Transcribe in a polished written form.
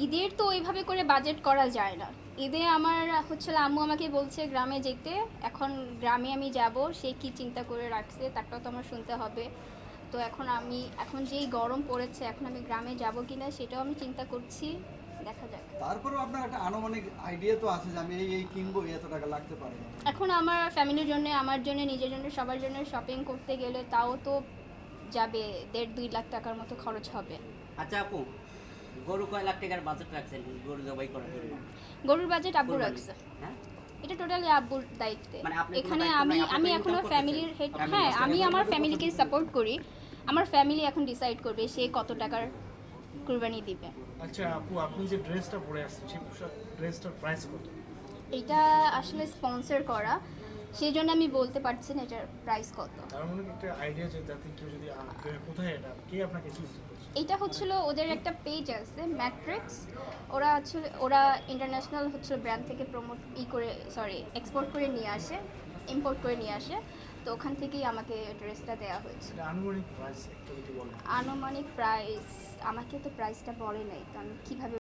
ঈদের তো ওইভাবে করে বাজেট করা যায় না। ঈদে আমার হচ্ছে আম্মু আমাকে বলছে গ্রামে যেতে। এখন গ্রামে আমি যাব, সে কি চিন্তা করে রাখছে তারটাও তো আমার শুনতে হবে। তো এখন যেই গরম পড়েছে, এখন আমি গ্রামে যাব কিনা সেটাও আমি চিন্তা করছি। দেখা যাক। তারপরেও আপনার একটা আনুমানিক আইডিয়া তো আছে যে আমি এই কিনবো, এত টাকা লাগতে পারে। এখন আমার ফ্যামিলির জন্য, আমার জন্য, নিজের জন্য, সবার জন্য শপিং করতে গেলে তাও তো যাবে 1.5-2 লাখ টাকার মতো খরচ হবে। আচ্ছা আপু, গরু কয় লাখ টাকার বাজেট রাখছেন গরু জবাই করার জন্য? গরুর বাজেট আব্বু কোরবানি, রাখছে। হ্যাঁ? এটা টোটালি আব্বুর দায়িত্বে। মানে আপনার কোনো এখানে দায়িত্ব আমি নাই, আপনি আমি তো এখনো income ফ্যামিলির করতেছেন। হেড। আপনি হ্যাঁ, বুঝতে আমি পারছেন। আমার ফ্যামিলিকে সাপোর্ট করি। আমার ফ্যামিলি এখন ডিসাইড করবে সে কত টাকার কুরবানি দিবে। আচ্ছা আপু, আপনি যে ড্রেসটা পরে আসছেন সেই পোশাক ড্রেসটার প্রাইস কত? এটা আসলে স্পন্সর করা, সেই জন্য আমি বলতে পারছি না এটার প্রাইস কত। তার মানে একটা আইডিয়া যে যাতে কেউ যদি কোথায় এটা কে আপনাকে চুজ করছে? এটা হচ্ছিল ওদের একটা পেজ আছে ম্যাট্রিক্স। ওরা ইন্টারন্যাশনাল ব্র্যান্ড থেকে এক্সপোর্ট করে নিয়ে আসে, ইম্পোর্ট করে নিয়ে আসে। তো ওখান থেকেই আমাকে ড্রেসটা দেওয়া হয়েছে। এটা আনুমানিক প্রাইস একটু যদি বলেন। আনুমানিক প্রাইস আমাকে তো প্রাইসটা বলে নাই, তো আমি কীভাবে